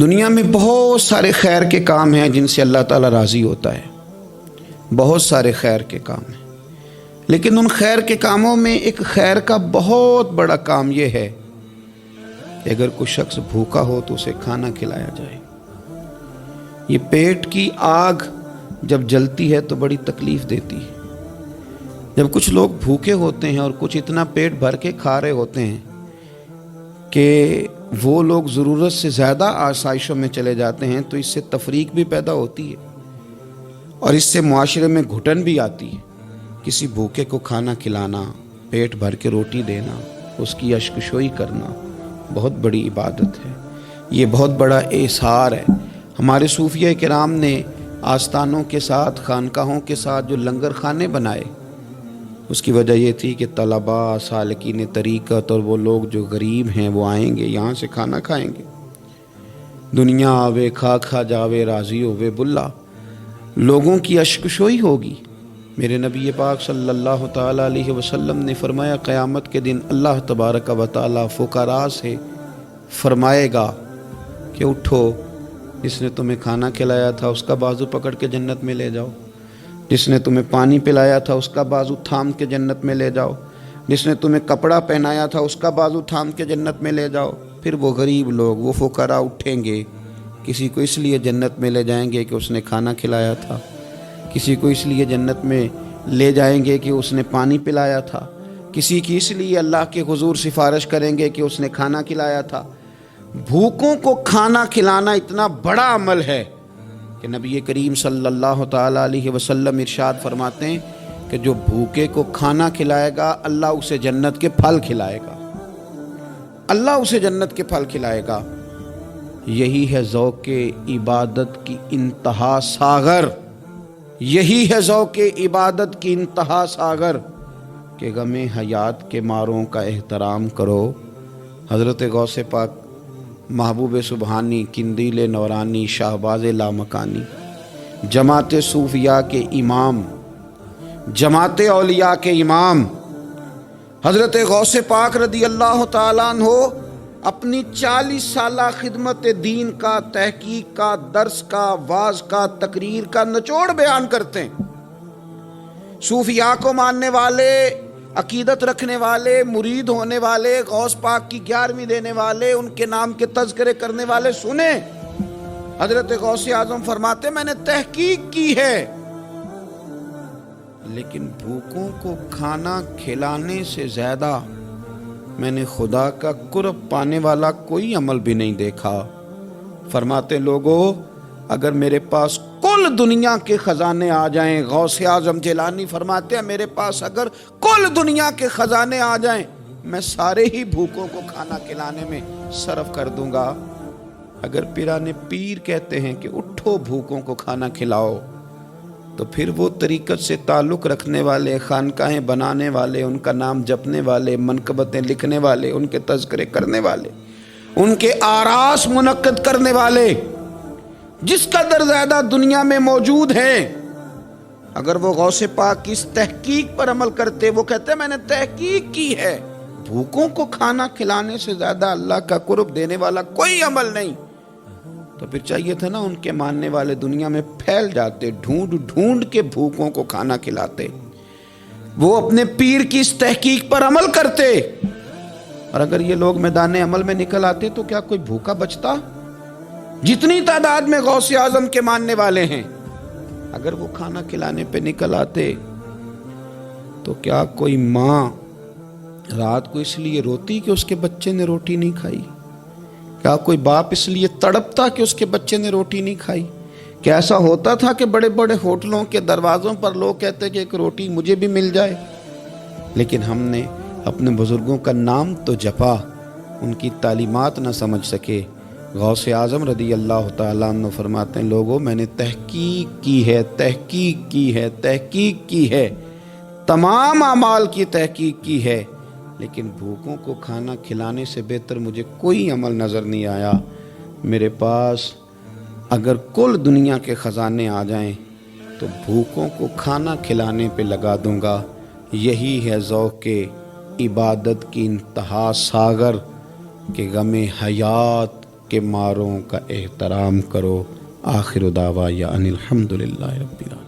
دنیا میں بہت سارے خیر کے کام ہیں جن سے اللہ تعالیٰ راضی ہوتا ہے، بہت سارے خیر کے کام ہیں، لیکن ان خیر کے کاموں میں ایک خیر کا بہت بڑا کام یہ ہے کہ اگر کوئی شخص بھوکا ہو تو اسے کھانا کھلایا جائے۔ یہ پیٹ کی آگ جب جلتی ہے تو بڑی تکلیف دیتی ہے۔ جب کچھ لوگ بھوکے ہوتے ہیں اور کچھ اتنا پیٹ بھر کے کھا رہے ہوتے ہیں کہ وہ لوگ ضرورت سے زیادہ آسائشوں میں چلے جاتے ہیں تو اس سے تفریق بھی پیدا ہوتی ہے اور اس سے معاشرے میں گھٹن بھی آتی ہے۔ کسی بھوکے کو کھانا کھلانا، پیٹ بھر کے روٹی دینا، اس کی اشکشوئی کرنا بہت بڑی عبادت ہے، یہ بہت بڑا احسار ہے۔ ہمارے صوفیہ کرام نے آستانوں کے ساتھ، خانقاہوں کے ساتھ جو لنگر خانے بنائے، اس کی وجہ یہ تھی کہ طلباء، سالکین طریقت اور وہ لوگ جو غریب ہیں وہ آئیں گے، یہاں سے کھانا کھائیں گے۔ دنیا آوے کھا کھا جاوے راضی ہووے بلا، لوگوں کی اشکشوئی ہوگی۔ میرے نبی پاک صلی اللہ تعالیٰ علیہ وسلم نے فرمایا قیامت کے دن اللہ تبارک و تعالیٰ فقراء سے فرمائے گا کہ اٹھو، جس نے تمہیں کھانا کھلایا تھا اس کا بازو پکڑ کے جنت میں لے جاؤ، جس نے تمہیں پانی پلایا تھا اس کا بازو تھام کے جنت میں لے جاؤ، جس نے تمہیں کپڑا پہنایا تھا اس کا بازو تھام کے جنت میں لے جاؤ۔ پھر وہ غریب لوگ، وہ فقراء اٹھیں گے، کسی کو اس لیے جنت میں لے جائیں گے کہ اس نے کھانا کھلایا تھا، کسی کو اس لیے جنت میں لے جائیں گے کہ اس نے پانی پلایا تھا، کسی کی اس لیے اللہ کے حضور سفارش کریں گے کہ اس نے کھانا کھلایا تھا۔ بھوکوں کو کھانا کھلانا اتنا بڑا عمل ہے کہ نبی کریم صلی اللہ تعالیٰ علیہ وسلم ارشاد فرماتے ہیں کہ جو بھوکے کو کھانا کھلائے گا اللہ اسے جنت کے پھل کھلائے گا، اللہ اسے جنت کے پھل کھلائے گا۔ یہی ہے ذوق عبادت کی انتہا ساغر، یہی ہے ذوق عبادت کی انتہا ساغر کہ غم حیات کے ماروں کا احترام کرو۔ حضرت غوث پاک محبوب سبحانی، قندیل نورانی، شہباز لامکانی، جماعت صوفیاء کے امام، جماعت اولیاء کے امام حضرت غوث پاک رضی اللہ تعالیٰ عنہ اپنی 40 سالہ خدمت دین کا، تحقیق کا، درس کا، واعظ کا، تقریر کا نچوڑ بیان کرتے ہیں۔ صوفیاء کو ماننے والے، عقیدت رکھنے والے، مرید ہونے والے، غوث پاک کی 11ویں دینے والے، ان کے نام کے تذکرے کرنے والے سنیں۔ حضرت غوث اعظم فرماتے میں نے تحقیق کی ہے لیکن بھوکوں کو کھانا کھلانے سے زیادہ میں نے خدا کا قرب پانے والا کوئی عمل بھی نہیں دیکھا۔ فرماتے لوگو اگر میرے پاس کل دنیا کے خزانے آ جائیں، غوث اعظم جیلانی فرماتے ہیں میرے پاس اگر کل دنیا کے خزانے آ جائیں میں سارے ہی بھوکوں کو کھانا کھلانے میں صرف کر دوں گا۔ اگر پیران پیر کہتے ہیں کہ اٹھو بھوکوں کو کھانا کھلاؤ تو پھر وہ طریقت سے تعلق رکھنے والے، خانقاہیں بنانے والے، ان کا نام جپنے والے، منقبتیں لکھنے والے، ان کے تذکرے کرنے والے، ان کے آراس منعقد کرنے والے جس قدر زیادہ دنیا میں موجود ہیں، اگر وہ غوث پاک کی اس تحقیق پر عمل کرتے، وہ کہتے ہیں میں نے تحقیق کی ہے، بھوکوں کو کھانا کھلانے سے زیادہ اللہ کا قرب دینے والا کوئی عمل نہیں، تو پھر چاہیے تھا نا ان کے ماننے والے دنیا میں پھیل جاتے، ڈھونڈ ڈھونڈ کے بھوکوں کو کھانا کھلاتے، وہ اپنے پیر کی اس تحقیق پر عمل کرتے۔ اور اگر یہ لوگ میدان عمل میں نکل آتے تو کیا کوئی بھوکا بچتا؟ جتنی تعداد میں غوث اعظم کے ماننے والے ہیں، اگر وہ کھانا کھلانے پہ نکل آتے تو کیا کوئی ماں رات کو اس لیے روتی کہ اس کے بچے نے روٹی نہیں کھائی؟ کیا کوئی باپ اس لیے تڑپتا کہ اس کے بچے نے روٹی نہیں کھائی؟ کیا ایسا ہوتا تھا کہ بڑے بڑے ہوٹلوں کے دروازوں پر لوگ کہتے کہ ایک روٹی مجھے بھی مل جائے؟ لیکن ہم نے اپنے بزرگوں کا نام تو جپا، ان کی تعلیمات نہ سمجھ سکے۔ غوث اعظم رضی اللہ تعالیٰ عنہ فرماتے ہیں لوگوں میں نے تحقیق کی ہے، تحقیق کی ہے، تحقیق کی ہے، تمام اعمال کی تحقیق کی ہے، لیکن بھوکوں کو کھانا کھلانے سے بہتر مجھے کوئی عمل نظر نہیں آیا۔ میرے پاس اگر کل دنیا کے خزانے آ جائیں تو بھوکوں کو کھانا کھلانے پہ لگا دوں گا۔ یہی ہے ذوق عبادت کی انتہا ساغر کہ غم حیات کے ماروں کا احترام کرو۔ آخر دعوایا ان الحمد للہ رب العالمین۔